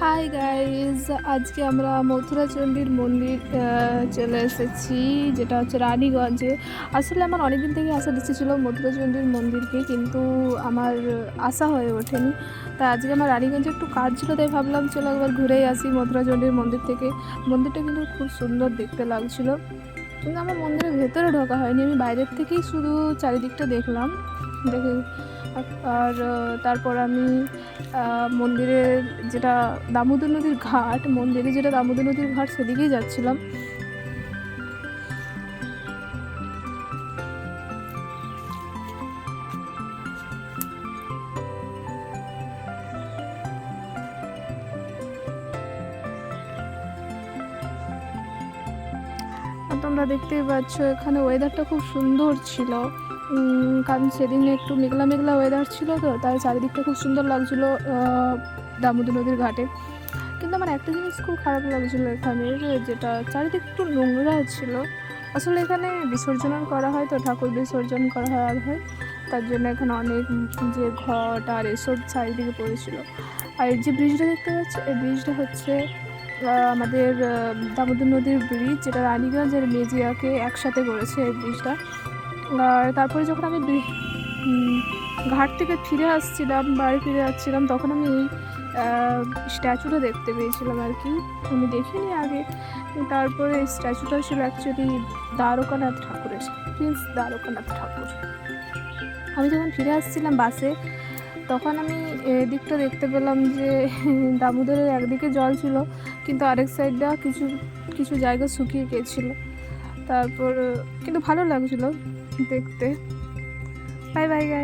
Hi guys, আজকে আমরা মথুরা চণ্ডীর মন্দির চলে এসেছি, যেটা হচ্ছে রানীগঞ্জে। আসলে আমার অনেকদিন থেকে আসার ইচ্ছে ছিল মথুরা চণ্ডীর মন্দিরকে, কিন্তু আমার আসা হয়ে ওঠেনি। তাই আজকে আমার রানীগঞ্জে একটু কাজ ছিল, তাই ভাবলাম চলো একবার ঘুরেই আসি মথুরা চণ্ডীর মন্দির থেকে। মন্দিরটা কিন্তু খুব সুন্দর দেখতে লাগছিল, কিন্তু আমার মন্দিরের ভেতরে ঢোকা হয়নি, আমি বাইরের থেকেই শুধু চারিদিকটা দেখলাম। দেখে আর তারপর আমি মন্দিরের যেটা দামোদর নদীর ঘাট, মন্দিরে যেটা দামোদর নদীর ঘাট, সেদিকেই যাচ্ছিলাম। তোমরা দেখতেই পাচ্ছ এখানে ওয়েদারটা খুব সুন্দর ছিল, কারণ সেদিন একটু মেঘলা মেঘলা ওয়েদার ছিল, তো তাই চারিদিকটা খুব সুন্দর লাগছিলো দামোদর নদীর ঘাটে। কিন্তু আমার একটা জিনিস খুব খারাপ লাগছিলো এখানের, যেটা চারিদিক একটু নোংরা ছিল। আসলে এখানে বিসর্জন করা হয়, তো ঠাকুর বিসর্জন করা হয়, তার জন্য এখানে অনেক যে ঘট আর এসব চারিদিকে পড়েছিল। আর যে ব্রিজটা দেখতে পাচ্ছি, এই ব্রিজটা হচ্ছে আমাদের দামোদর নদীর ব্রিজ, যেটা রানীগঞ্জ আর মেজিয়াকে একসাথে করেছে এই ব্রিজটা। আর তারপরে যখন আমি ঘাট থেকে ফিরে আসছিলাম, বাড়ি ফিরে যাচ্ছিলাম, তখন আমি এই স্ট্যাচুটা দেখতে পেয়েছিলাম আর কি, আমি দেখিনি আগে। তারপরে এই স্ট্যাচুটা ছিল অ্যাকচুয়ালি দ্বারকানাথ ঠাকুরের, প্রিন্স দ্বারকানাথ ঠাকুর। আমি যখন ফিরে আসছিলাম বাসে, তখন আমি এদিকটা দেখতে পেলাম যে দামোদরের একদিকে জল ছিল, কিন্তু আরেক সাইডটা কিছু কিছু জায়গা শুকিয়ে গিয়েছিল। তারপর কিন্তু ভালো লাগছিলো দেখতে। Bye bye guys.